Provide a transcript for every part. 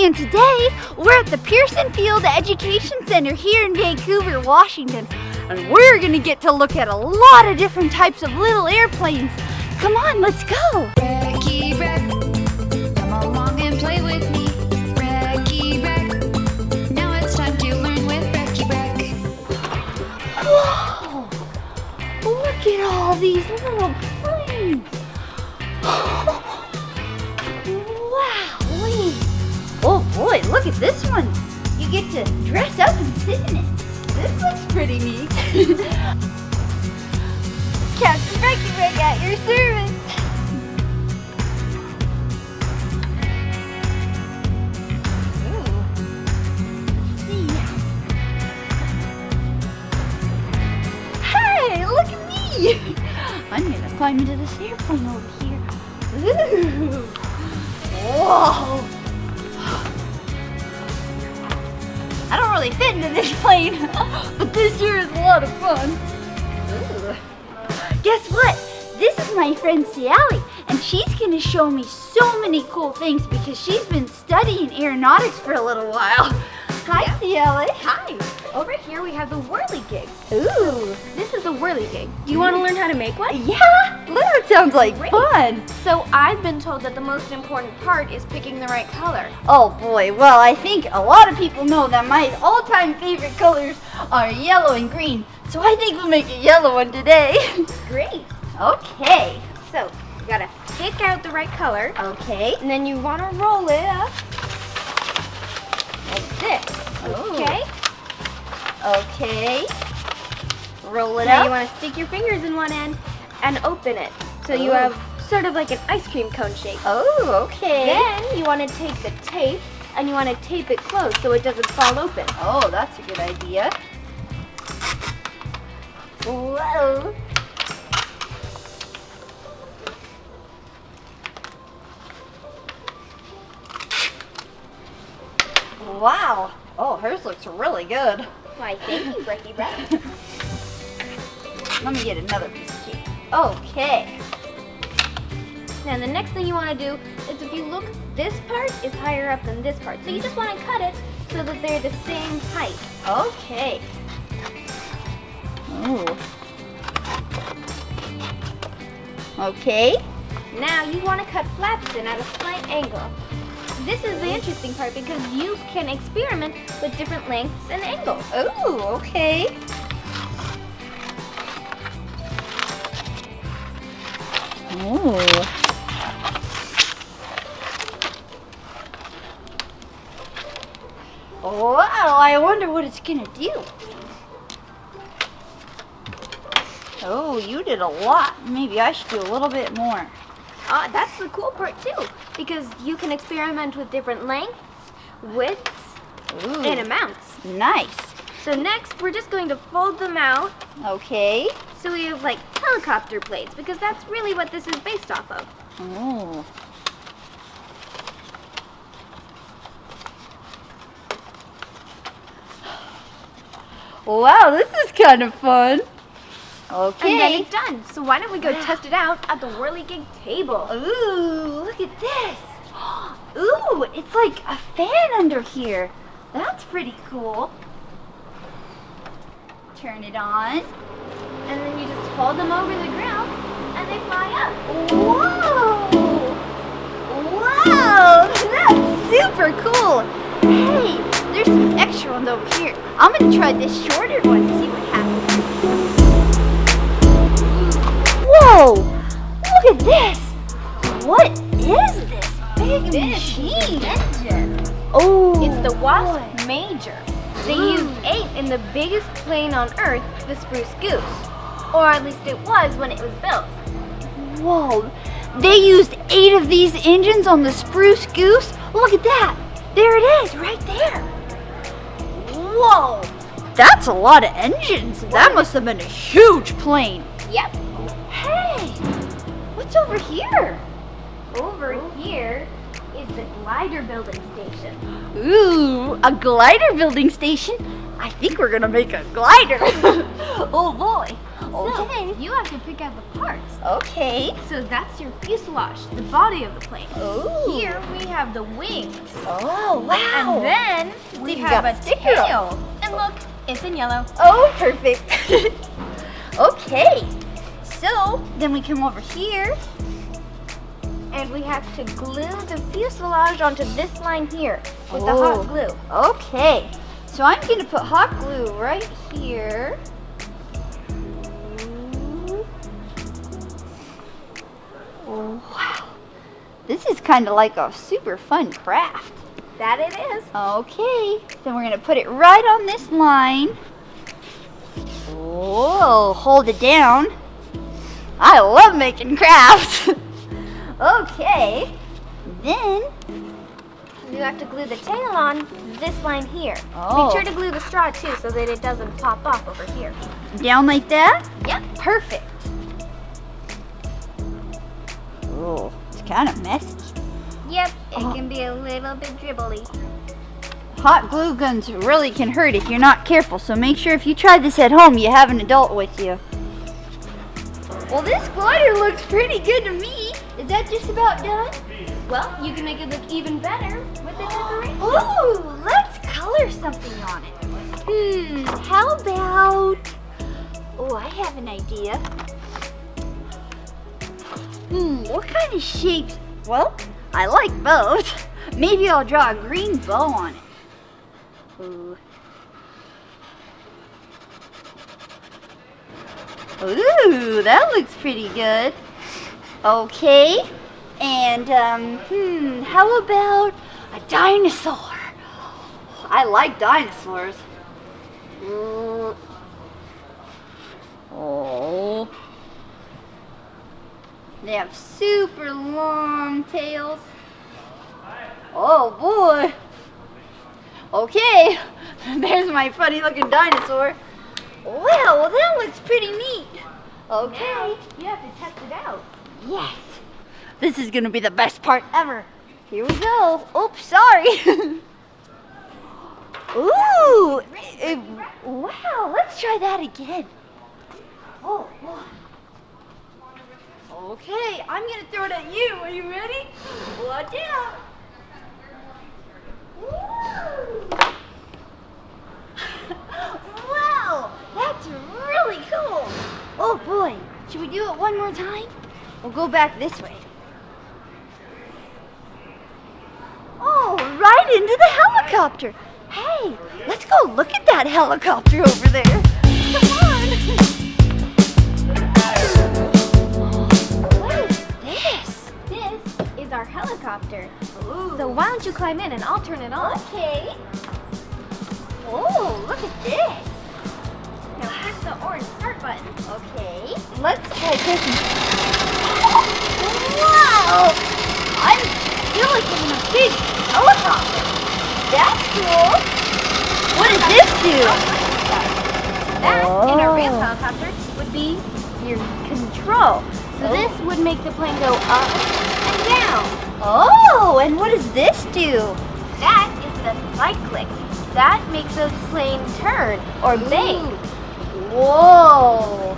And today, we're at the Pearson Field Education Center here in Vancouver, Washington. And we're gonna get to look at a lot of different types of little airplanes. Come on, let's go. Brecky Breck, come along and play with me. Brecky Breck, now it's time to learn with Brecky Breck. Whoa! Look at all these little planes. Wow! Oh boy, look at this one. You get to dress up and sit in it. This looks pretty neat. Captain Brecky Breck at your service. Hey, look at me! I'm gonna climb into this airplane over here. Ooh. Whoa! I don't really fit into this plane, but this sure is a lot of fun. Ooh. Guess what? This is my friend Sally, and she's gonna show me so many cool things because she's been studying aeronautics for a little while. Hi, Sally. Hi. Over here we have the whirligig. Ooh. This is a whirligig. Do you want to learn how to make one? Yeah, that sounds like Great. fun. So I've been told that the most important part is picking the right color. Oh boy, well I think a lot of people know that my all-time favorite colors are yellow and green. So I think we'll make a yellow one today. Great. Okay. So you gotta pick out the right color, Okay. and then you want to roll it up like this. Ooh. Okay. Okay. Roll it Now up. you want to stick your fingers in one end and open it, so you Ooh. have sort of like an ice cream cone shape. Oh, okay. Then you want to take the tape and you want to tape it closed so it doesn't fall open. Oh, that's a good idea. Whoa. Wow. Oh, hers looks really good. Why, thank you, Brecky Breck. Let me get another piece of cake. Okay. Now the next thing you want to do is, if you look, this part is higher up than this part. So you just want to cut it so that they're the same height. Okay. Ooh. Okay. Now you want to cut flaps in at a slight angle. This is the interesting part because you can experiment with different lengths and angles. Ooh, okay. Ooh. Wow, I wonder what it's gonna do. Oh, you did a lot. Maybe I should do a little bit more. That's the cool part too, because you can experiment with different lengths, widths, Ooh, and amounts. nice. So next, we're just going to fold them out Okay. so we have like helicopter blades, because that's really what this is based off of. Oh. Wow, this is kind of fun. Okay. And then it's done. So why don't we go test it out at the whirligig table? Ooh, look at this. Ooh, it's like a fan under here. That's pretty cool. Turn it on. And then you just hold them over the ground and they fly up. Whoa! Wow, that's super cool. Hey, there's some extra ones over here. I'm gonna try this shorter one and see what happens. Whoa! Look at this! What is this big machine? Engine. Oh, It's the Wasp boy. Major. They used 8 in the biggest plane on Earth, the Spruce Goose. Or at least it was when it was built. Whoa! They used 8 of these engines on the Spruce Goose? Look at that! There it is, right there! Whoa! That's a lot of engines. That must have been a huge plane. Yep. Hey! What's over here? Over here is the glider building station. Ooh, a glider building station? I think we're gonna make a glider. Oh boy. Okay. So, you have to pick out the parts. Okay. So that's your fuselage, the body of the plane. Oh. Here we have the wings. Oh, wow. And then we We've have got a sticker on. tail. And look, it's in yellow. Oh, perfect. Okay. So, then we come over here. And we have to glue the fuselage onto this line here with the Oh. hot glue. Okay. So I'm going to put hot glue right here. Oh, wow. This is kind of like a super fun craft. That it is. Okay. Then we're going to put it right on this line. Whoa, hold it down. I love making crafts. Okay. Then, You have to glue the tail on this line here. Oh. Make sure to glue the straw too so that it doesn't pop off over here. down like that. Yep. Perfect. Oh, it's kind of messy. Yep, it Oh. can be a little bit dribbly. Hot glue guns really can hurt if you're not careful, so make sure if you try this at home, you have an adult with you. Well, this glider looks pretty good to me. Is that just about done? Well, you can make it look even better with the decoration. Ooh, let's color something on it. How about... Oh, I have an idea. What kind of shapes? Well, I like both. Maybe I'll draw a green bow on it. Ooh, that looks pretty good. Okay, and how about a dinosaur? I like dinosaurs. Oh, they have super long tails. Oh boy. Okay, there's my funny looking dinosaur. Well, that looks pretty neat. Okay. Now, you have to test it out. Yes. This is going to be the best part ever. Here we go. Oops, sorry. Ooh. Wow, let's try that again. Oh, boy. Okay, I'm going to throw it at you. Are you ready? Watch out. Woo. Wow, that's really cool. Oh boy, should we do it one more time? We'll go back this way. Oh, right into the helicopter. Hey, let's go look at that helicopter over there. Come on. What is this? This is our helicopter. Ooh. So why don't you climb in and I'll turn it on. Okay. Oh, look at this. Now press the orange start button. Okay, let's try this. Wow! I feel like I'm in a big helicopter. That's cool. What does this do? That, in a real Oh. helicopter, would be your control. So this would make the plane go up and down. Oh, and what does this do? That is the cyclic. That makes the plane turn or bank. Whoa!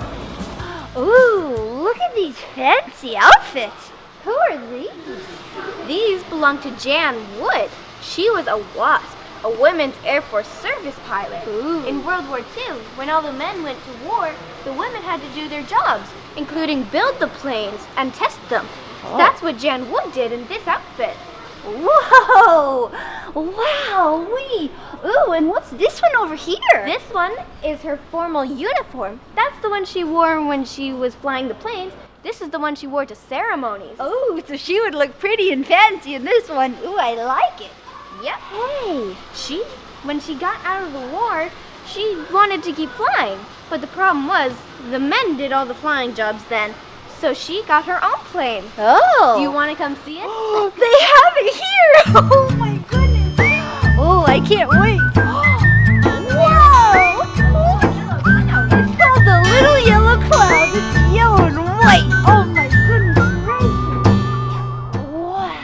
Ooh, look at these fancy outfits. Who are these? These belong to Jan Wood. She was a WASP, a Women's Air Force Service pilot. Ooh. In World War II, when all the men went to war, the women had to do their jobs, including build the planes and test them. Oh. That's what Jan Wood did in this outfit. Whoa! Wow! Wee! Ooh, and what's this one over here? This one is her formal uniform. That's the one she wore when she was flying the planes. This is the one she wore to ceremonies. Oh, so she would look pretty and fancy in this one. Ooh, I like it. Yep. Hey. When she got out of the war, she wanted to keep flying. But the problem was, the men did all the flying jobs then. So she got her own plane. Oh. Do you want to come see it? Oh, they have it here. Oh my goodness. Oh, I can't wait. Whoa. It's called the Little Yellow Cloud. It's yellow and white. Oh my goodness gracious. Wow.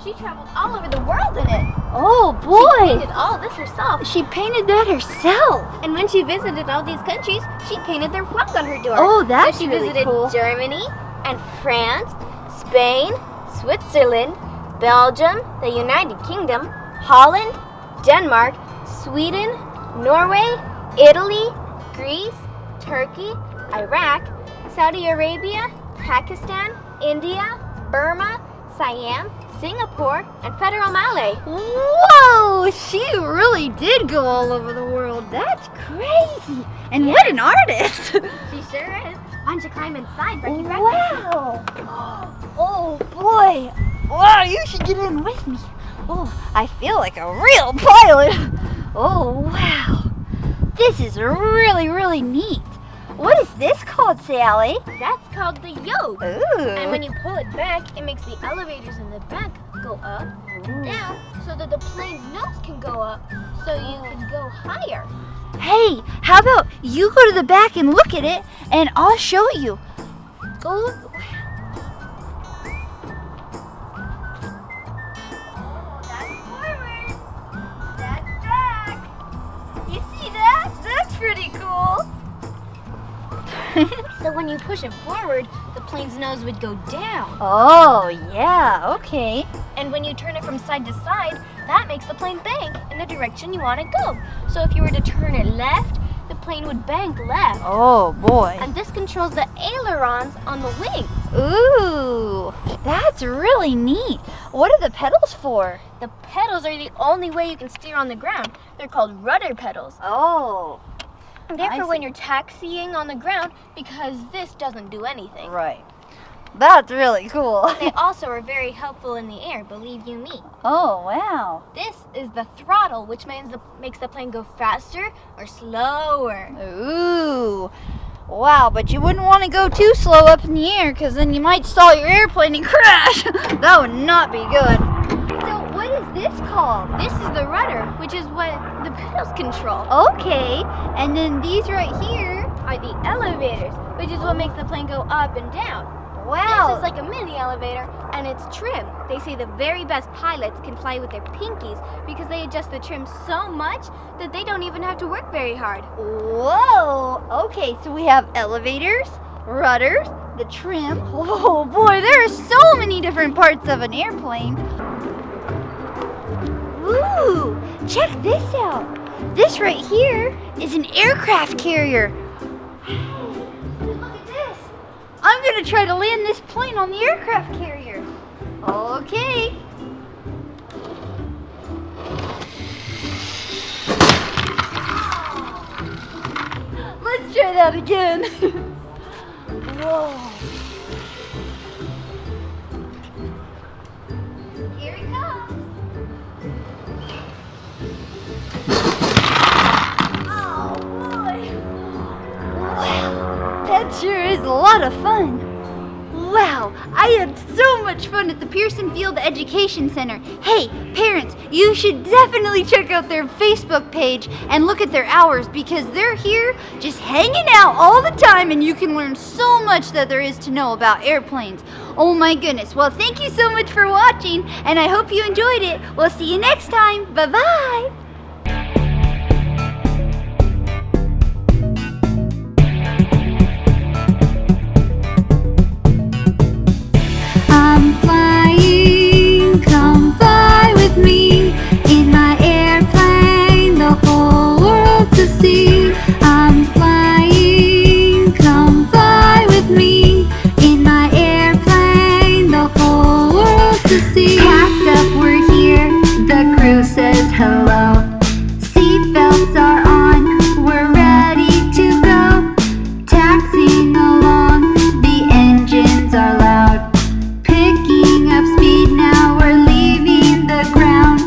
She traveled all over the world in it. Oh She boy. painted all this herself. She painted that herself. And when she visited all these countries, she painted their flag on her door. Oh, that's so she really visited cool. Germany and France, Spain, Switzerland, Belgium, the United Kingdom, Holland, Denmark, Sweden, Norway, Italy, Greece, Turkey, Iraq, Saudi Arabia, Pakistan, India, Burma, Siam, Singapore, and Federal Malay. Whoa, she really did go all over the world. That's crazy. And what an artist. She sure is. Why don't you climb inside, Brecky Breck? Wow. Oh boy. Wow, you should get in with me. Oh, I feel like a real pilot. Oh wow. This is really, really neat. What is this called, Sally? That's called the yoke. Ooh. And when you pull it back, it makes the elevators in the back go up, down, so that the plane's nose can go up, so you can go higher. Hey, how about you go to the back and look at it, and I'll show you. Go look. Oh, that's forward. That's back. You see that? That's pretty cool. So when you push it forward, the plane's nose would go down. Oh, yeah, okay. And when you turn it from side to side, that makes the plane bank in the direction you want to go. So if you were to turn it left, the plane would bank left. Oh, boy. And this controls the ailerons on the wings. Ooh, that's really neat. What are the pedals for? The pedals are the only way you can steer on the ground. They're called rudder pedals. Oh, And they're I for when see. you're taxiing on the ground because this doesn't do anything. right. That's really cool. They also are very helpful in the air, believe you me. Oh, wow. This is the throttle, which makes the plane go faster or slower. Ooh. Wow, but you wouldn't want to go too slow up in the air because then you might stall your airplane and crash. That would not be good. So what is this called? This is the rudder, which is what the pedals control. Okay, and then these right here. Are the elevators, which is what makes the plane go up and down. Wow. This is like a mini elevator, and it's trim. They say the very best pilots can fly with their pinkies because they adjust the trim so much that they don't even have to work very hard. Whoa. Okay, so we have elevators, rudders, the trim. Oh boy, there are so many different parts of an airplane. Ooh, check this out. This right here is an aircraft carrier. Hey, look at this. I'm gonna try to land this plane on the aircraft carrier. Okay. Let's try that again. Whoa. Here he comes. Oh boy. Wow. That sure is a lot of fun. Wow, I had so much fun at the Pearson Field Education Center. Hey, parents, you should definitely check out their Facebook page and look at their hours because they're here just hanging out all the time and you can learn so much that there is to know about airplanes. Oh my goodness. Well, thank you so much for watching and I hope you enjoyed it. We'll see you next time. Bye-bye. I'm flying, come fly with me in my airplane, the whole world to see. I'm flying, come fly with me in my airplane, the whole world to see. Packed up, we're here, the crew says hello. Seatbelts are on, we're ready to go. Taxiing along, the engines are loud. Picking up speed, now we're leaving the ground.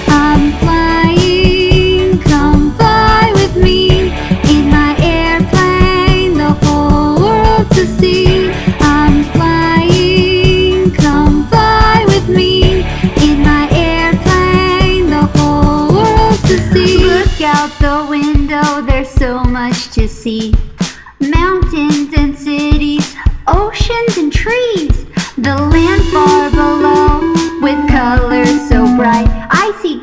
I'm flying, come fly with me in my airplane, the whole world to see. I'm flying, come fly with me in my airplane, the whole world to see. Look out the window, there's so much to see. Mountains and cities, oceans and trees. The land far below, with colors so bright. I see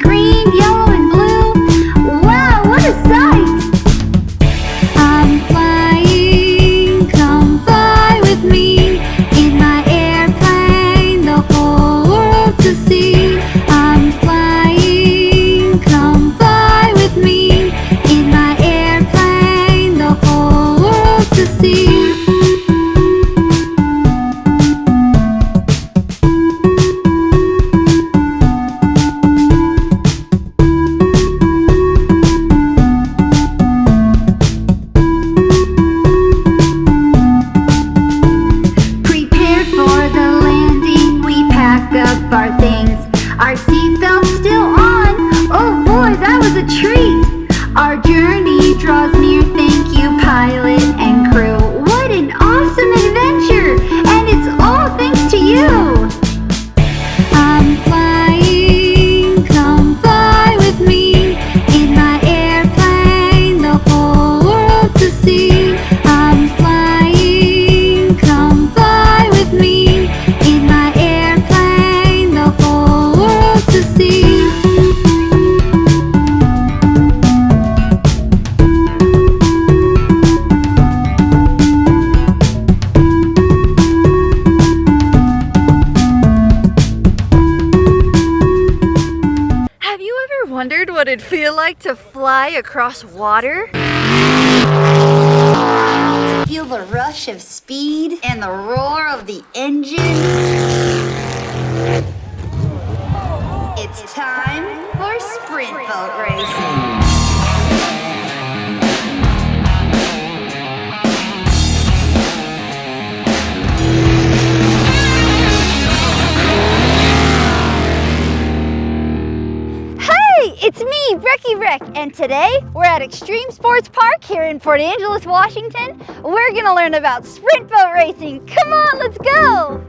what it'd feel like to fly across water? Feel the rush of speed and the roar of the engine. It's time for sprint boat racing. It's me, Brecky Breck, and today we're at Extreme Sports Park here in Port Angeles, Washington. We're gonna learn about sprint boat racing. Come on, let's go!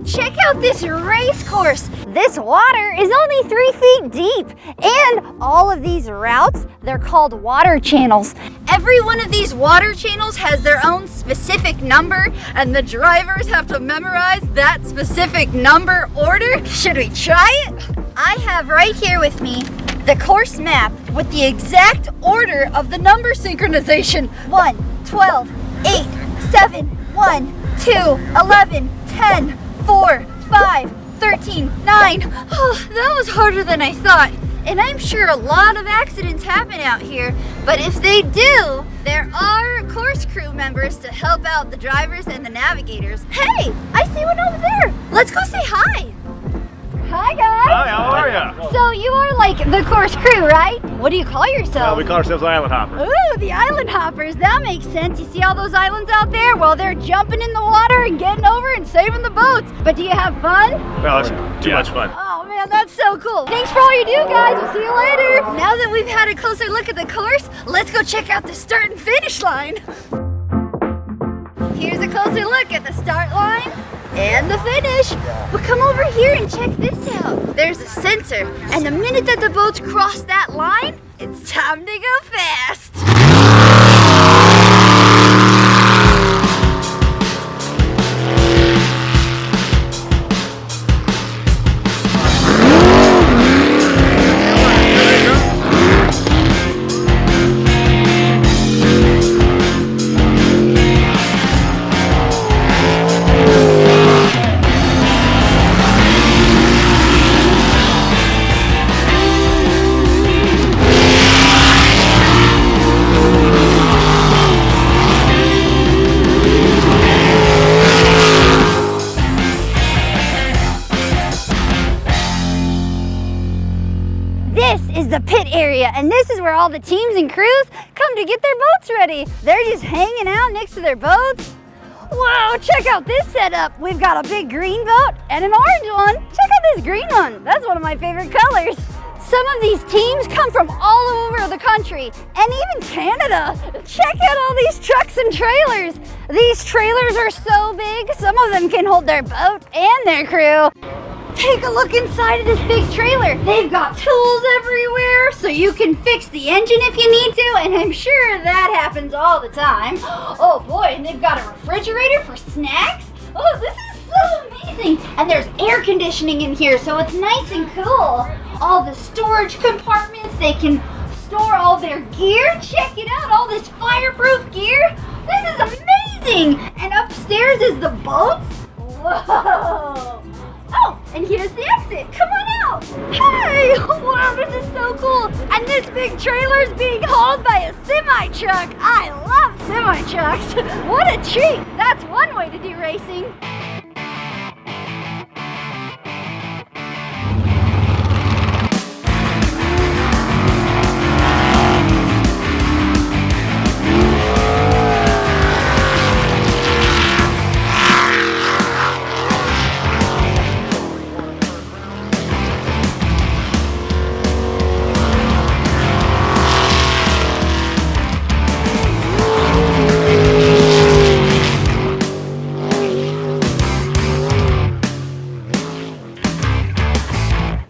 Check out this race course. This water is only 3 feet deep, and all of these routes, they're called water channels. Every one of these water channels has their own specific number, and the drivers have to memorize that specific number order. Should we try it? I have right here with me the course map with the exact order of the number synchronization. 1, 12, 8, 7, 1, 2, 11, 10, 4, 5, 13, 9. Oh, that was harder than I thought. And I'm sure a lot of accidents happen out here, but if they do, there are course crew members to help out the drivers and the navigators. Hey, I see one over there. Let's go say hi. Hi guys. Hi, how are you? So you are like the course crew, right? What do you call yourself? We call ourselves island hoppers. Ooh, the island hoppers. That makes sense. You see all those islands out there? Well, they're jumping in the water and getting over and saving the boats. But do you have fun? Well, it's too much fun. Oh man, that's so cool. Thanks for all you do, guys. We'll see you later. Now that we've had a closer look at the course, let's go check out the start and finish line. Here's a closer look at the start line and the finish. But come over here and check this out. There's a sensor, and the minute that the boats cross that line, it's time to go fast. This is the pit area, and this is where all the teams and crews come to get their boats ready. They're just hanging out next to their boats. Whoa, check out this setup. We've got a big green boat and an orange one. Check out this green one. That's one of my favorite colors. Some of these teams come from all over the country and even Canada. Check out all these trucks and trailers. These trailers are so big, some of them can hold their boat and their crew. Take a look inside of this big trailer. They've got tools everywhere, so you can fix the engine if you need to, and I'm sure that happens all the time. Oh boy, and they've got a refrigerator for snacks. Oh, this is so amazing. And there's air conditioning in here, so it's nice and cool. All the storage compartments, they can store all their gear. Check it out, all this fireproof gear. This is amazing. And upstairs is the boats. Whoa. Oh, and here's the exit. Come on out. Hey, wow, this is so cool. And this big trailer is being hauled by a semi-truck. I love semi-trucks. What a treat. That's one way to do racing.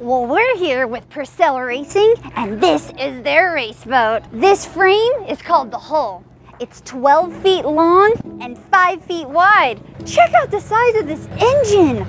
Well, we're here with Purcell Racing, and this is their race boat. This frame is called the hull. It's 12 feet long and 5 feet wide. Check out the size of this engine.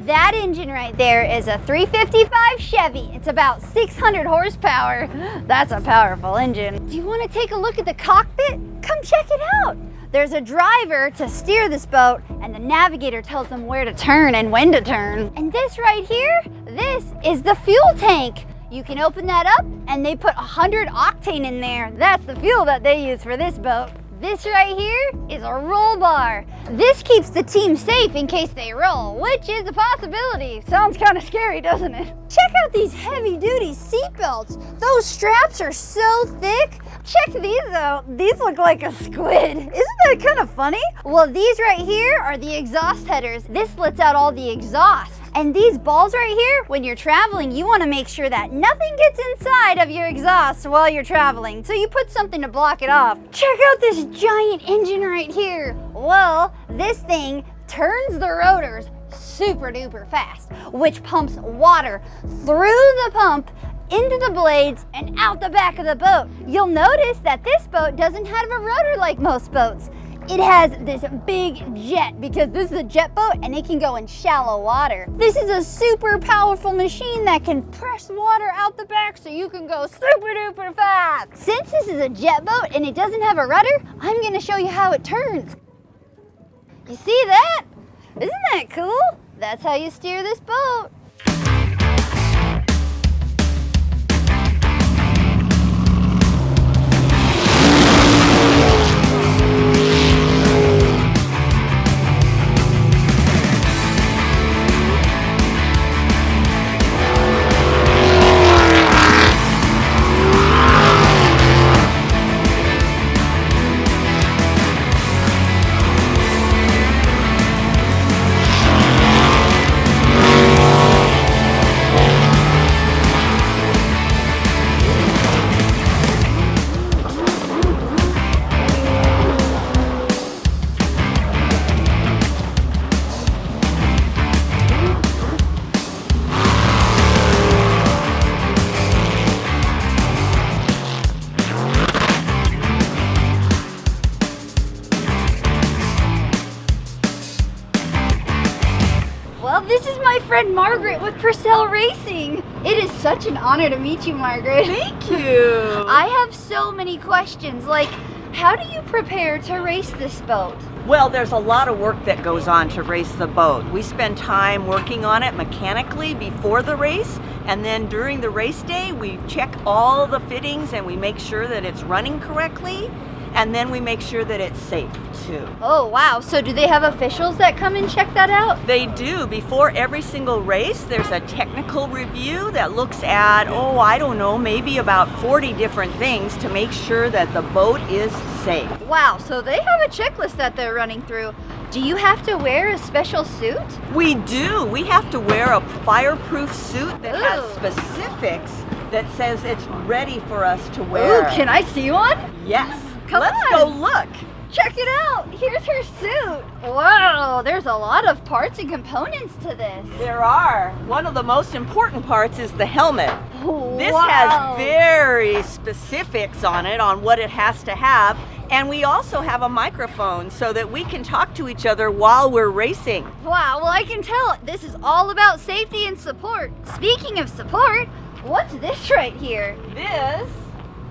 That engine right there is a 355 Chevy. It's about 600 horsepower. That's a powerful engine. Do you want to take a look at the cockpit? Come check it out. There's a driver to steer this boat, and the navigator tells them where to turn and when to turn. And this right here, this is the fuel tank. You can open that up and they put 100 octane in there. That's the fuel that they use for this boat. This right here is a roll bar. This keeps the team safe in case they roll, which is a possibility. Sounds kind of scary, doesn't it? Check out these heavy-duty seat belts. Those straps are so thick. Check these out. These look like a squid. Isn't that kind of funny? Well, these right here are the exhaust headers. This lets out all the exhaust. And these balls right here, when you're traveling, you want to make sure that nothing gets inside of your exhaust while you're traveling. So you put something to block it off. Check out this giant engine right here. Well, this thing turns the rotors super duper fast, which pumps water through the pump into the blades and out the back of the boat. You'll notice that this boat doesn't have a rotor like most boats. It has this big jet because this is a jet boat and it can go in shallow water. This is a super powerful machine that can press water out the back so you can go super duper fast. Since this is a jet boat and it doesn't have a rudder, I'm gonna show you how it turns. You see that? Isn't that cool? That's how you steer this boat. Well, this is my friend Margaret with Purcell Racing. It is such an honor to meet you, Margaret. Thank you. I have so many questions, like, how do you prepare to race this boat? Well, there's a lot of work that goes on to race the boat. We spend time working on it mechanically before the race, and then during the race day, we check all the fittings and we make sure that it's running correctly, and then we make sure that it's safe too. Oh, wow. So do they have officials that come and check that out? They do. Before every single race, there's a technical review that looks at, I don't know, maybe about 40 different things to make sure that the boat is safe. Wow, so they have a checklist that they're running through. Do you have to wear a special suit? We do. We have to wear a fireproof suit that has Ooh. specifics that says it's ready for us to wear. Ooh, can I see one? Yes. Come Let's on. go look. Check it out. Here's her suit. Wow, there's a lot of parts and components to this. There are. One of the most important parts is the helmet. This Wow. has very specifics on it, on what it has to have. And we also have a microphone so that we can talk to each other while we're racing. Wow, well, I can tell this is all about safety and support. Speaking of support, what's this right here? This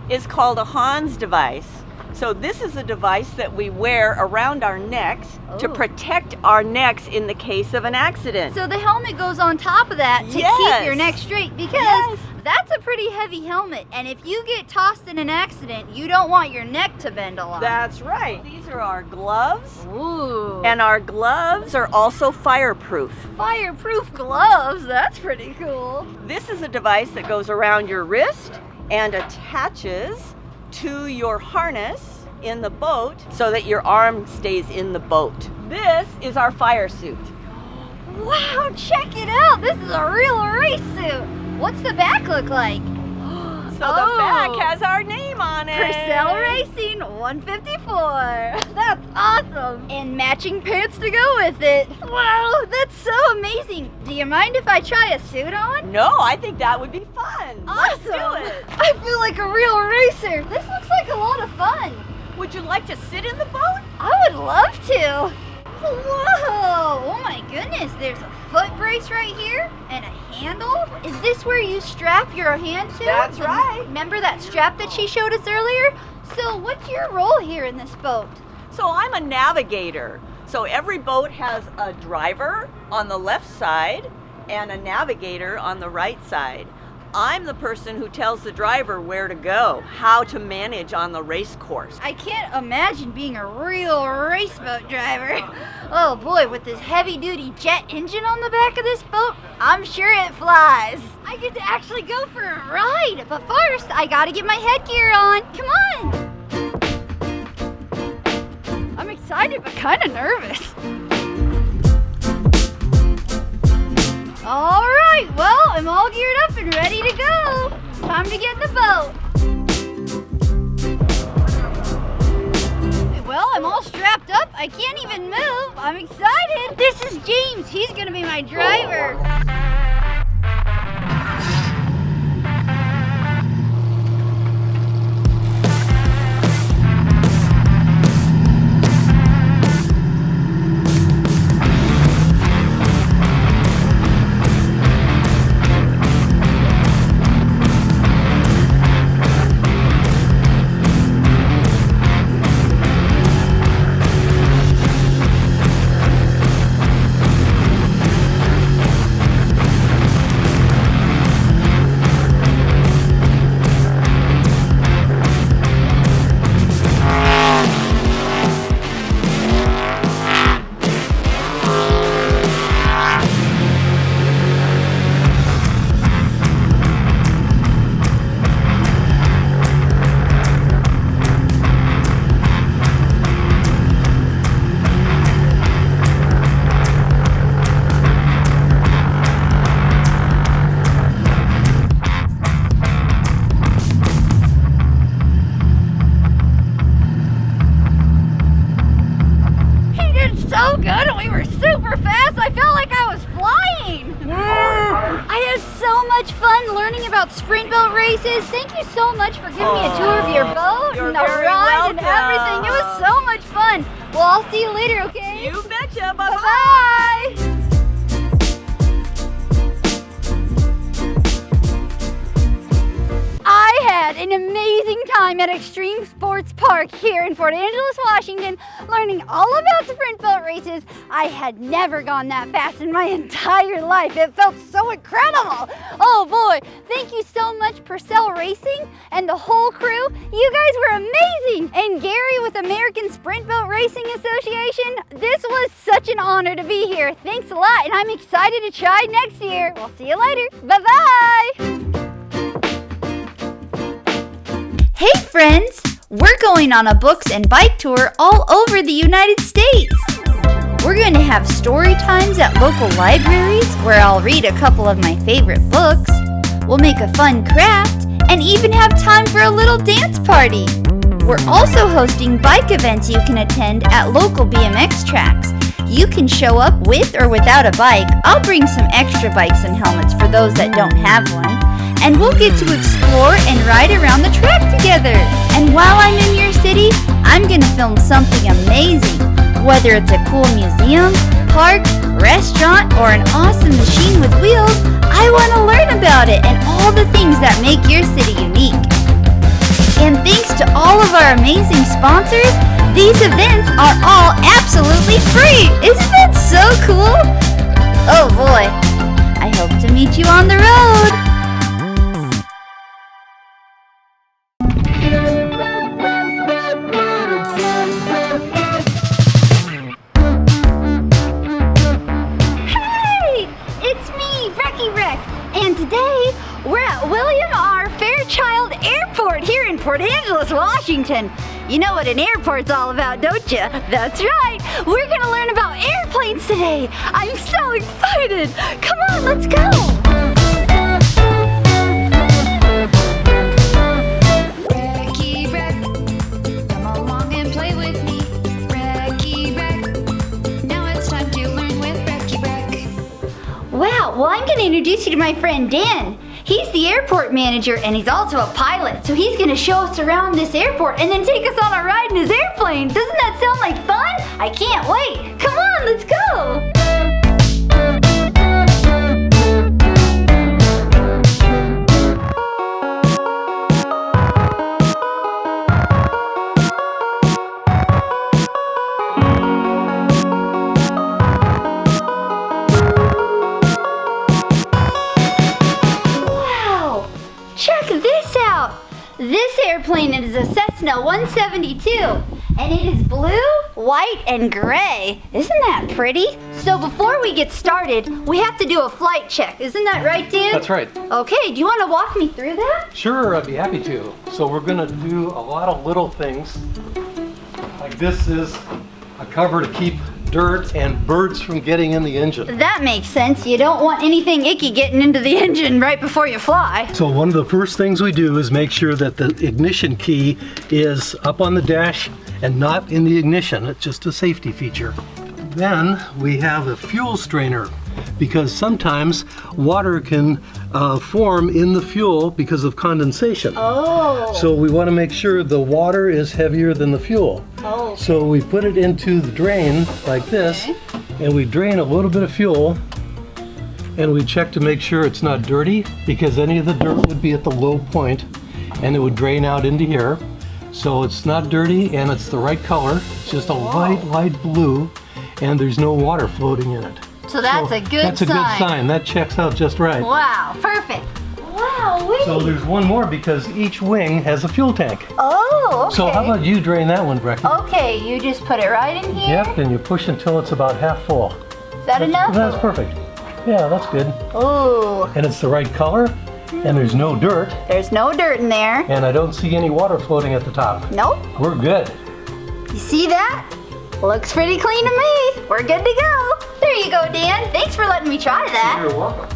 is called a Hans device. So this is a device that we wear around our necks to Oh. protect our necks in the case of an accident. So the helmet goes on top of that to Yes. keep your neck straight because Yes. that's a pretty heavy helmet. And if you get tossed in an accident, you don't want your neck to bend a lot. That's right. These are our gloves. Ooh. And our gloves are also fireproof. Fireproof gloves, that's pretty cool. This is a device that goes around your wrist and attaches to your harness in the boat so that your arm stays in the boat. This is our fire suit. Wow, check it out. This is a real race suit. What's the back look like? So the back has our name on it. Purcell Racing 154. That's awesome. And matching pants to go with it. Wow, that's so amazing. Do you mind if I try a suit on? No, I think that would be fun. Awesome. Let's do it. I feel like a real racer. This looks like a lot of fun. Would you like to sit in the boat? I would love to. Whoa! Oh my goodness, there's a foot brace right here and a handle. Is this where you strap your hand to? That's right. Remember that strap that she showed us earlier? So what's your role here in this boat? So I'm a navigator. So every boat has a driver on the left side and a navigator on the right side. I'm the person who tells the driver where to go, how to manage on the race course. I can't imagine being a real race boat driver. Oh boy, with this heavy-duty jet engine on the back of this boat, I'm sure it flies. I get to actually go for a ride, but first I gotta get my headgear on. Come on! I'm excited but kind of nervous. All right, well, I'm all geared up and ready to go. Time to get in the boat. Well, I'm all strapped up. I can't even move. I'm excited. This is James. He's gonna be my driver. So good, and we were super fast. I felt like I was flying. I had so much fun learning about sprint boat races. Thank you so much for giving me a tour of your boat You're and the very ride and welcome. everything. It was so much fun. Well, I'll see you later, okay? You betcha. Bye-bye. Bye-bye. I had an amazing time at Extreme Sports Park here in Port Angeles, Washington, learning all about sprint boat races. I had never gone that fast in my entire life. It felt so incredible. Oh boy, thank you so much Purcell Racing and the whole crew. You guys were amazing. And Gary with American Sprint Boat Racing Association, this was such an honor to be here. Thanks a lot, and I'm excited to try next year. We'll see you later. Bye-bye. Hey friends! We're going on a books and bike tour all over the United States. We're going to have story times at local libraries where I'll read a couple of my favorite books. We'll make a fun craft and even have time for a little dance party. We're also hosting bike events you can attend at local BMX tracks. You can show up with or without a bike. I'll bring some extra bikes and helmets for those that don't have one. And we'll get to explore and ride around the track together. And while I'm in your city, I'm gonna film something amazing. Whether it's a cool museum, park, restaurant, or an awesome machine with wheels, I wanna learn about it and all the things that make your city unique. And thanks to all of our amazing sponsors, these events are all absolutely free. Isn't that so cool? Oh boy, I hope to meet you on the road. Brecky Breck, and today we're at William R. Fairchild Airport here in Port Angeles, Washington. You know what an airport's all about, don't you? That's right, we're gonna learn about airplanes today. I'm so excited. Come on, let's go. Brecky Breck, come along and play with me. Brecky Breck, now it's time to learn with Brecky Breck. Wow, well I'm gonna introduce you to my friend Dan. He's the airport manager and he's also a pilot, so he's gonna show us around this airport and then take us on a ride in his airplane. Doesn't that sound like fun? I can't wait. Come on, let's go. Wow, airplane is a Cessna 172, and it is blue, white, and gray. Isn't that pretty? So before we get started, we have to do a flight check. Isn't that right, Dan? That's right. Okay, do you want to walk me through that? Sure, I'd be happy to. So we're gonna do a lot of little things. Like this is a cover to keep dirt and birds from getting in the engine. That makes sense. You don't want anything icky getting into the engine right before you fly. So one of the first things we do is make sure that the ignition key is up on the dash and not in the ignition. It's just a safety feature. Then we have a fuel strainer, because sometimes water can form in the fuel because of condensation. Oh. So we want to make sure the water is heavier than the fuel. Oh. So we put it into the drain like this, and we drain a little bit of fuel, and we check to make sure it's not dirty, because any of the dirt would be at the low point and it would drain out into here. So it's not dirty and it's the right color. It's just a light blue, and there's no water floating in it. So that's a good sign. That's a good sign. That checks out just right. Wow, perfect. Wow, wait. So there's one more, because each wing has a fuel tank. Oh, okay. So how about you drain that one, Brecky? Okay, you just put it right in here. Yep, and you push until it's about half full. Is that enough? That's perfect. Yeah, that's good. Ooh. And it's the right color, and there's no dirt, There's no dirt in there. and I don't see any water floating at the top. Nope. We're good. You see that? Looks pretty clean to me. We're good to go. There you go, Dan. Thanks for letting me try that. You're welcome.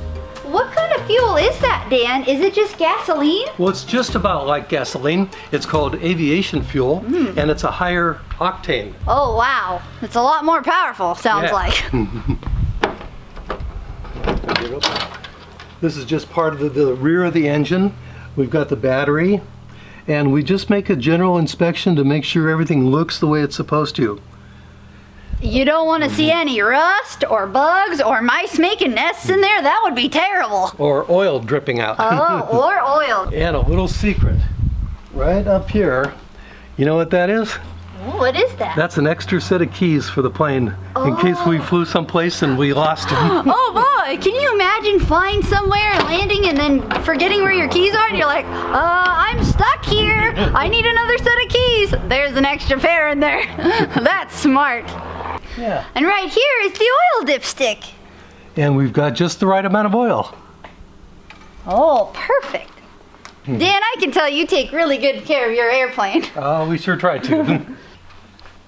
What kind of fuel is that, Dan? Is it just gasoline? Well, it's just about like gasoline. It's called aviation fuel, and it's a higher octane. Oh, wow. It's a lot more powerful, sounds Yeah. like. This is just part of the rear of the engine. We've got the battery, and we just make a general inspection to make sure everything looks the way it's supposed to. You don't want to see any rust or bugs or mice making nests in there. That would be terrible. Or oil dripping out. Oh, or oil. And a little secret, right up here, you know what that is? What is that? That's an extra set of keys for the plane, in case we flew someplace and we lost them. Oh boy, can you imagine flying somewhere and landing and then forgetting where your keys are, and you're like, I'm stuck here. I need another set of keys. There's an extra pair in there. That's smart. Yeah. And right here is the oil dipstick. And we've got just the right amount of oil. Oh, perfect. Dan, I can tell you take really good care of your airplane. Oh, we sure try to.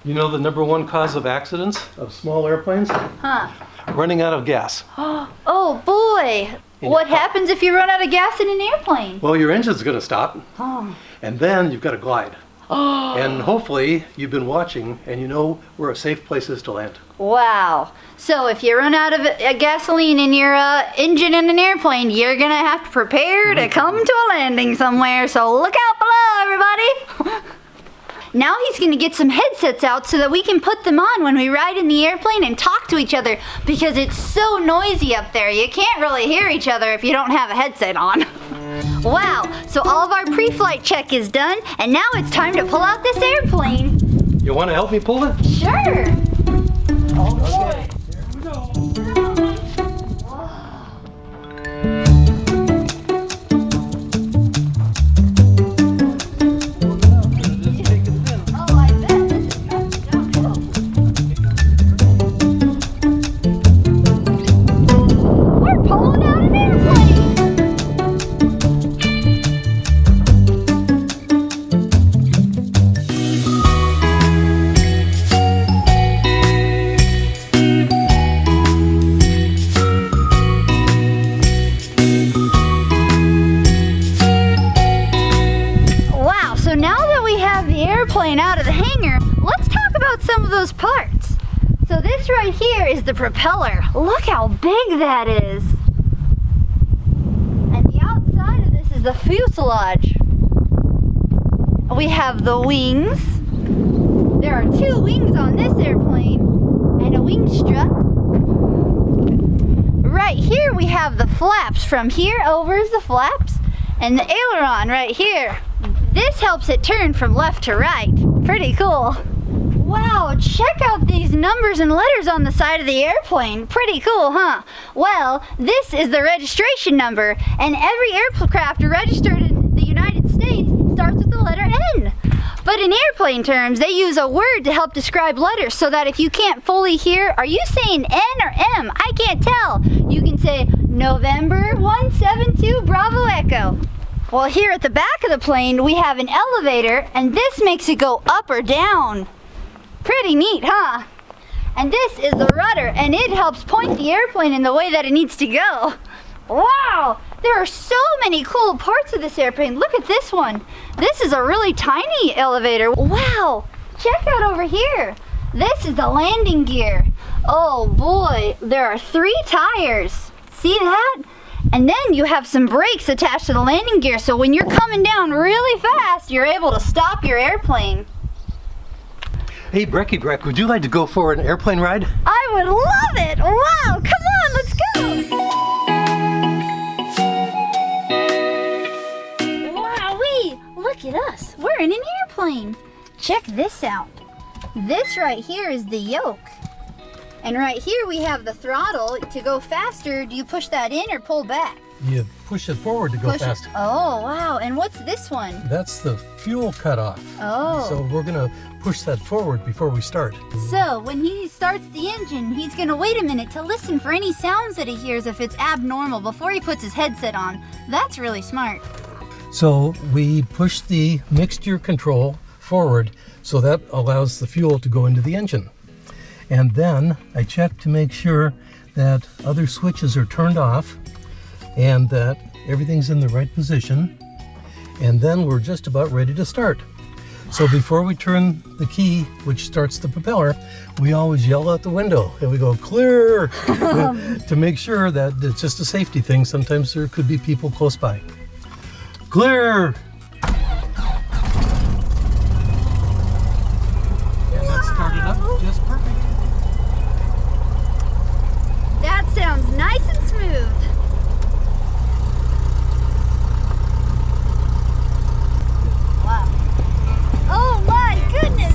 You know the #1 cause of accidents of small airplanes? Huh. Running out of gas. Oh boy. What happens if you run out of gas in an airplane? Well, your engine's gonna stop, Oh. and then you've got to glide. And hopefully you've been watching and you know where a safe place is to land. Wow. So if you run out of gasoline in your engine in an airplane, you're gonna have to prepare to come to a landing somewhere. So look out below, everybody. Now he's gonna get some headsets out so that we can put them on when we ride in the airplane and talk to each other, because it's so noisy up there. You can't really hear each other if you don't have a headset on. Wow, so all of our pre-flight check is done, and now it's time to pull out this airplane. You want to help me pull it? Sure. Oh boy. Okay, here we go. Oh, I bet this is downhill. We're pulling out an airplane. Airplane out of the hangar, let's talk about some of those parts. So this right here is the propeller. Look how big that is. And the outside of this is the fuselage. We have the wings. There are 2 wings on this airplane and a wing strut. Right here we have the flaps. From here over is the flaps and the aileron right here. This helps it turn from left to right. Pretty cool. Wow, check out these numbers and letters on the side of the airplane. Pretty cool, huh? Well, this is the registration number, and every aircraft registered in the United States starts with the letter But in airplane terms, they use a word to help describe letters so that if you can't fully hear, are you saying N or M? I can't tell. You can say November 172 Bravo Echo. Well, here at the back of the plane, we have an elevator, and this makes it go up or down. Pretty neat, huh? And this is the rudder, and it helps point the airplane in the way that it needs to go. Wow! There are so many cool parts of this airplane. Look at this one. This is a really tiny elevator. Wow! Check out over here. This is the landing gear. Oh boy, there are 3 tires. See that? And then you have some brakes attached to the landing gear, so when you're coming down really fast, you're able to stop your airplane. Hey, Brecky Breck, would you like to go for an airplane ride? I would love it! Wow, come on, let's go! Wowee! Look at us, we're in an airplane. Check this out. This right here is the yoke. And right here we have the throttle. To go faster, do you push that in or pull back? You push it forward to go faster. Oh, wow. And what's this one? That's the fuel cutoff. Oh. So we're gonna push that forward before we start. So when he starts the engine, he's gonna wait a minute to listen for any sounds that he hears if it's abnormal before he puts his headset on. That's really smart. So we push the mixture control forward, so that allows the fuel to go into the engine. And then I check to make sure that other switches are turned off and that everything's in the right position. And then we're just about ready to start. So before we turn the key, which starts the propeller, we always yell out the window and we go, clear, to make sure that it's just a safety thing. Sometimes there could be people close by. Clear! And that started up just perfect. That sounds nice and smooth. Wow. Oh my goodness!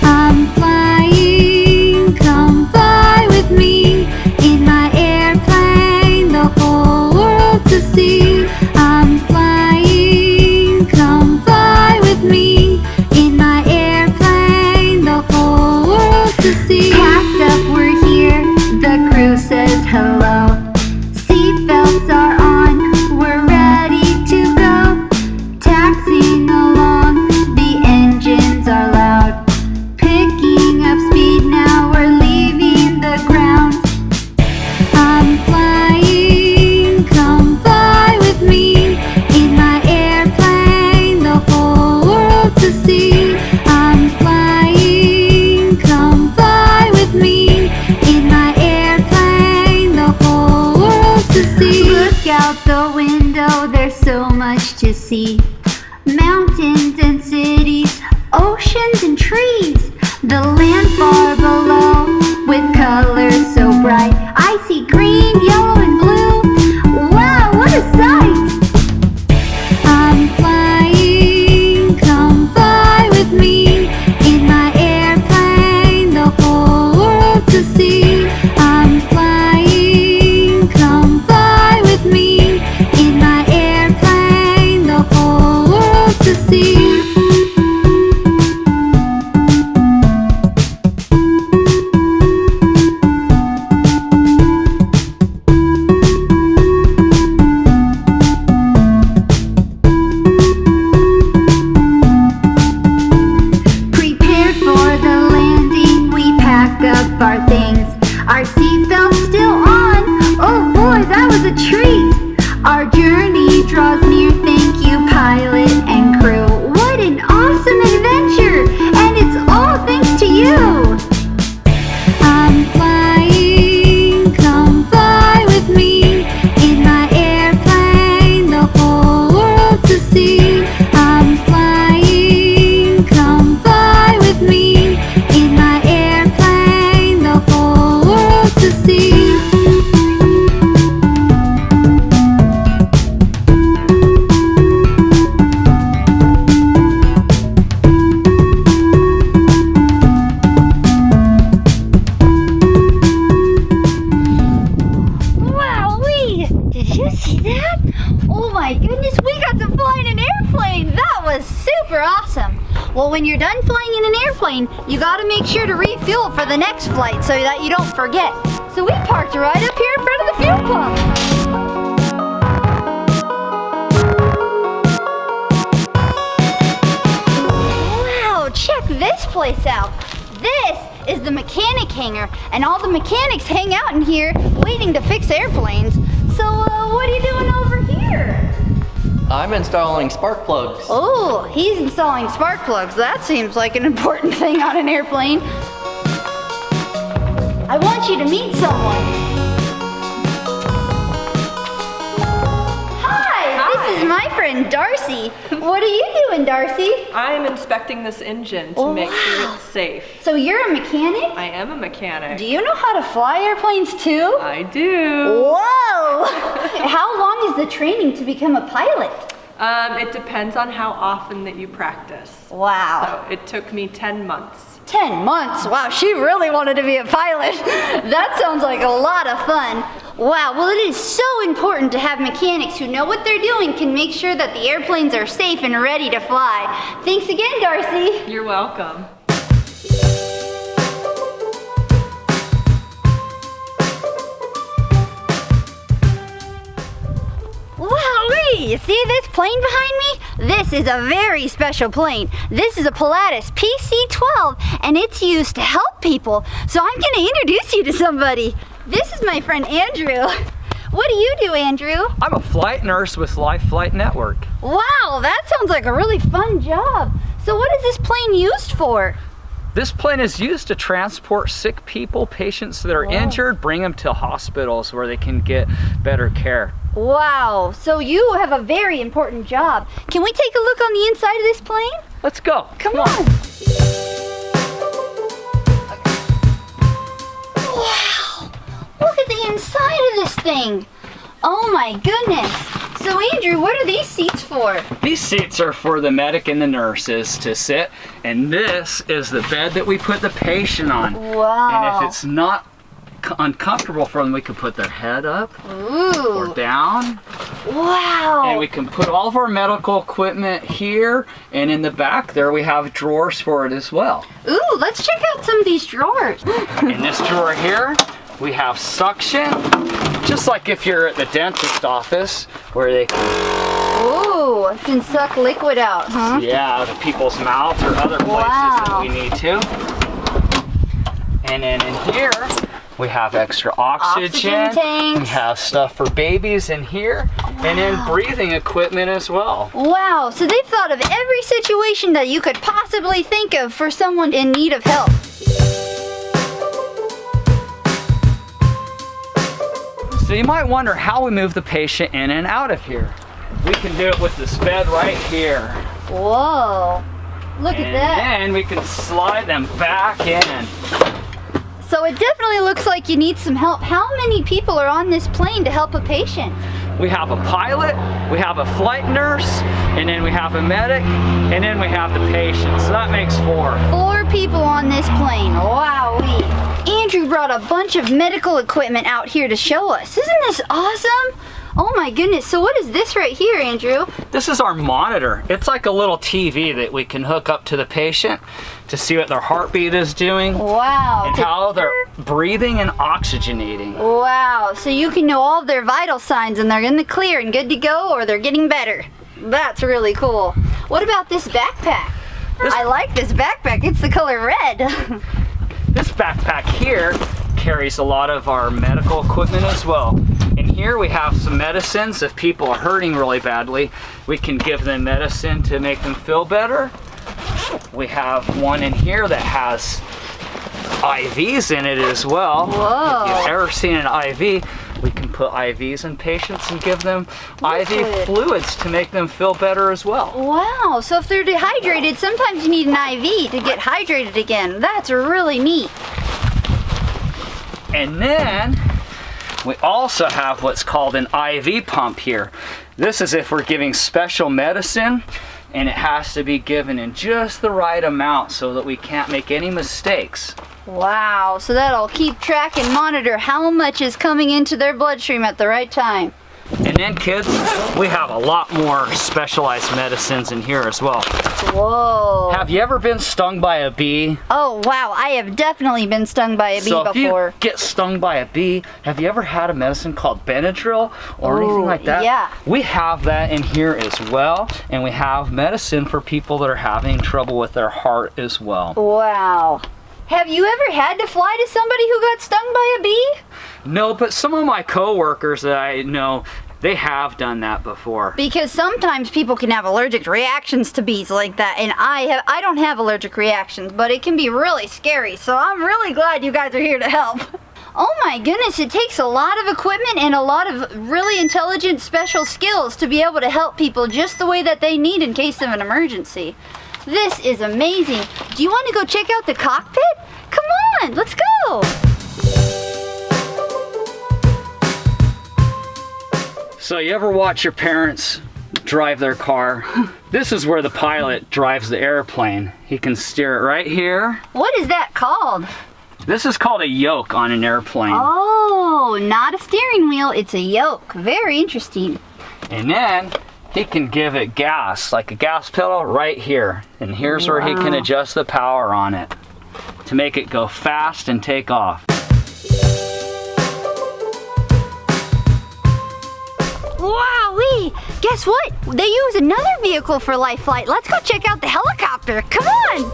I'm flying, come fly with me in my airplane, the whole world to see. I'm flying, come fly with me in my airplane, the whole world to see. Packed up, we're here, the crew says hello. Seatbelts are on, we're ready to go. Taxiing along, the engines are loud. Picking up speed, now we're leaving the ground. I'm flying, come fly with me in my airplane, the whole world to see. I'm flying, come fly with me in my airplane, the whole world to see. Look out the window, there's so much to see. Mountains and cities, oceans and trees, the land far below with colors so bright. I see green, yellow, and blue. Wow, what a sight! I'm flying, come fly with me in my airplane, the whole world to see. I'm flying, come fly with me in my airplane, the whole world to see. when you're done flying in an airplane, you gotta make sure to refuel for the next flight so that you don't forget. So we parked right up here in front of the fuel pump. Wow, check this place out. This is the mechanic hangar, and all the mechanics hang out in here waiting to fix airplanes. So what are you doing over here? I'm installing spark plugs. Oh, he's installing spark plugs. That seems like an important thing on an airplane. I want you to meet someone. Hi, this is my friend Darcy. What are you doing, Darcy? I'm inspecting this engine to make sure it's safe. So you're a mechanic? I am a mechanic. Do you know how to fly airplanes too? I do. Whoa! How long is the training to become a pilot? It depends on how often that you practice. Wow. So it took me 10 months. 10 months? Wow, she really wanted to be a pilot. That sounds like a lot of fun. Wow, well, it is so important to have mechanics who know what they're doing, can make sure that the airplanes are safe and ready to fly. Thanks again, Darcy. You're welcome. Wowee! You see this plane behind me? This is a very special plane. This is a Pilatus PC-12, and it's used to help people. So I'm gonna introduce you to somebody. This is my friend Andrew. What do you do, Andrew? I'm a flight nurse with Life Flight Network. Wow, that sounds like a really fun job. So what is this plane used for? This plane is used to transport sick people, patients that are injured, bring them to hospitals where they can get better care. Wow, so you have a very important job. Can we take a look on the inside of this plane? Let's go. Come on. Wow, look at the inside of this thing. Oh my goodness. So Andrew, what are these seats for? These seats are for the medic and the nurses to sit, and this is the bed that we put the patient on. Wow. And if it's not uncomfortable for them, we can put their head up or down. Wow. And we can put all of our medical equipment here, and in the back there we have drawers for it as well. Ooh, let's check out some of these drawers. In this drawer here, we have suction, just like if you're at the dentist office, where they can suck liquid out, huh? out of people's mouths or other places that we need to. And then in here, we have extra oxygen tanks. We have stuff for babies in here, and then breathing equipment as well. Wow, so they've thought of every situation that you could possibly think of for someone in need of help. So you might wonder how we move the patient in and out of here. We can do it with this bed right here. Whoa, look at that. And we can slide them back in. So it definitely looks like you need some help. How many people are on this plane to help a patient? We have a pilot, we have a flight nurse, and then we have a medic, and then we have the patient. So that makes 4. 4 people on this plane. Wowee. Andrew brought a bunch of medical equipment out here to show us. Isn't this awesome? Oh my goodness. So what is this right here, Andrew? This is our monitor. It's like a little TV that we can hook up to the patient to see what their heartbeat is doing. Wow. And how they're breathing and oxygenating. Wow. So you can know all of their vital signs and they're in the clear and good to go, or they're getting better. That's really cool. What about this backpack? I like this backpack. It's the color red. This backpack here carries a lot of our medical equipment as well. In here we have some medicines. If people are hurting really badly, we can give them medicine to make them feel better. We have one in here that has IVs in it as well. Whoa. If you've ever seen an IV, we can put IVs in patients and give them IV fluids to make them feel better as well. Wow, so if they're dehydrated, sometimes you need an IV to get hydrated again. That's really neat. And then we also have what's called an IV pump here. This is if we're giving special medicine, and it has to be given in just the right amount so that we can't make any mistakes. Wow, so that'll keep track and monitor how much is coming into their bloodstream at the right time. And And then kids, we have a lot more specialized medicines in here as well. Whoa. Have you ever been stung by a bee? Oh, wow. I have definitely been stung by a bee So before. if you get stung by a bee, have you ever had a medicine called Benadryl or anything like that? Yeah. We have that in here as well, and we have medicine for people that are having trouble with their heart as well. Wow. Have you ever had to fly to somebody who got stung by a bee? No, but some of my coworkers that I know, they have done that before. Because sometimes people can have allergic reactions to bees like that, and I don't have allergic reactions, but it can be really scary, so I'm really glad you guys are here to help. Oh my goodness, it takes a lot of equipment and a lot of really intelligent special skills to be able to help people just the way that they need in case of an emergency. This is amazing. Do you want to go check out the cockpit? Come on, let's go. So you ever watch your parents drive their car? This is where the pilot drives the airplane. He can steer it right here. What is that called? This is called a yoke on an airplane. Oh, not a steering wheel, it's a yoke. Very interesting. And then he can give it gas, like a gas pedal right here. And here's where he can adjust the power on it to make it go fast and take off. Wowee! Guess what? They use another vehicle for life flight. Let's go check out the helicopter. Come on!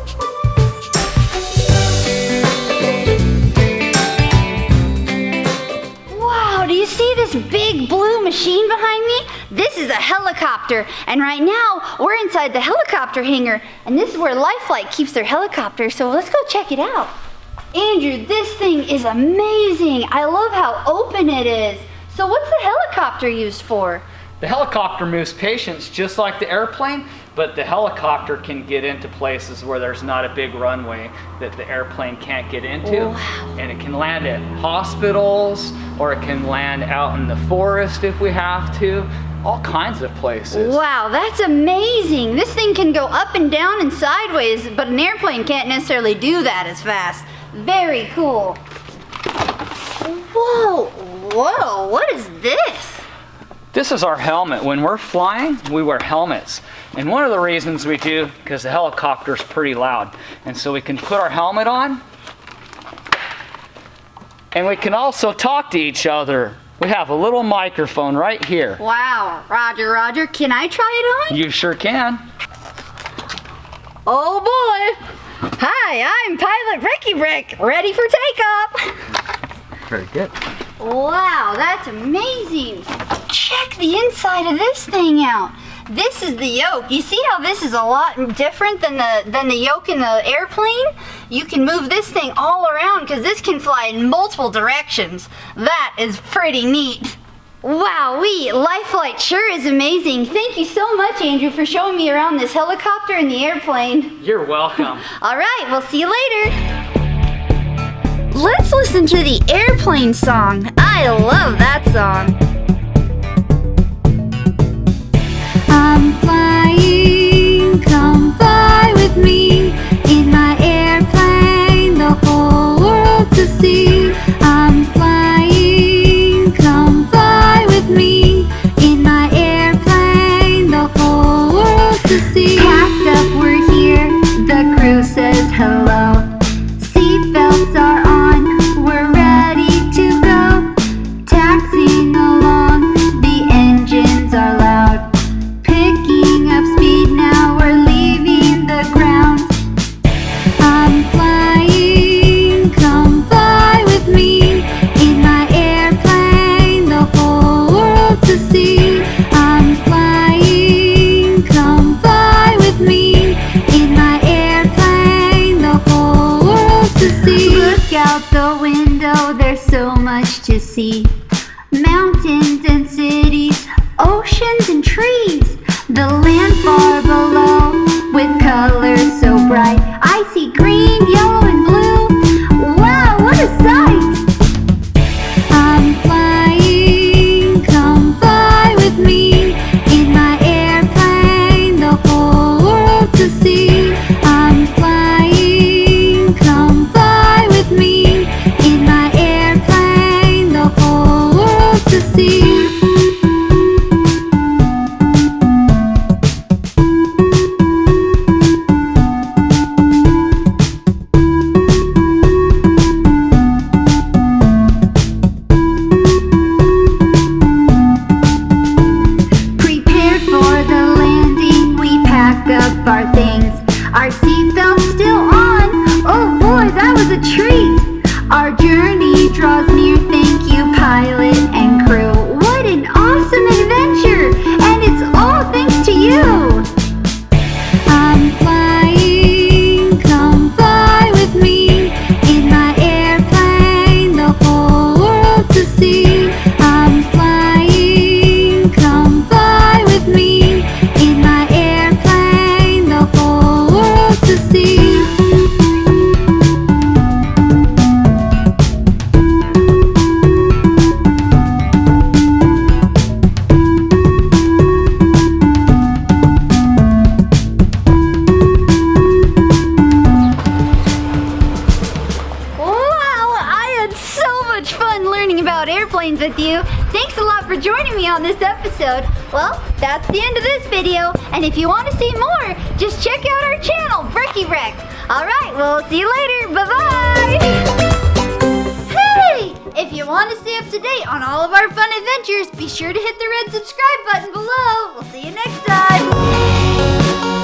Wow, do you see this big blue machine behind me? This is a helicopter, and right now we're inside the helicopter hangar, and this is where Life Flight keeps their helicopter, so let's go check it out. Andrew, this thing is amazing. I love how open it is. So what's the helicopter used for? The helicopter moves patients just like the airplane, but the helicopter can get into places where there's not a big runway that the airplane can't get into. Wow. And it can land at hospitals, or it can land out in the forest if we have to. All kinds of places. Wow, that's amazing. This thing can go up and down and sideways, but an airplane can't necessarily do that as fast. Very cool. Whoa, whoa, what is this? This is our helmet. When we're flying, we wear helmets. And one of the reasons we do, because the helicopter's pretty loud. And so we can put our helmet on, and we can also talk to each other. We have a little microphone right here. Wow, Roger, Roger, can I try it on? You sure can. Oh boy. Hi, I'm Pilot Brecky Breck, ready for takeoff. Very good. Wow, that's amazing. Check the inside of this thing out. This is the yoke. You see how this is a lot different than the yoke in the airplane? You can move this thing all around because this can fly in multiple directions. That is pretty neat. Wowee, Life Flight sure is amazing. Thank you so much, Andrew, for showing me around this helicopter and the airplane. You're welcome. All right, we'll see you later. Let's listen to the airplane song. I love that song. I'm flying, come fly with me in my airplane, the whole world to see. I'm flying, come fly with me in my airplane, the whole world to see. Packed up, we're here, the crew says hello. Seatbelts are on, we're ready to go. Taxiing along, the engines are loud. Picking up speed, now we're leaving the ground. I'm flying, come fly with me in my airplane, the whole world to see. I'm flying, come fly with me in my airplane, the whole world to see. Look out the window, there's so much to see. Mountains and cities, oceans and trees, the land far below with colors so bright. I see green, yellow, and blue. Wow, what a sight! I'm flying, come fly with me in my airplane, the whole world to see. I'm flying, come fly with me in my airplane, the whole treat. Our journey draws near, thank you, pilot and crew. What an awesome adventure, and it's all thanks to you. I'm flying, come fly with me in my airplane, the whole world to see. I'm flying, come fly with me in my airplane, the whole world to see. Airplanes with you. Thanks a lot for joining me on this episode. Well, that's the end of this video, and if you want to see more, just check out our channel, Brecky Breck. Alright, well, see you later. Bye-bye! Hey! If you want to stay up to date on all of our fun adventures, be sure to hit the red subscribe button below. We'll see you next time.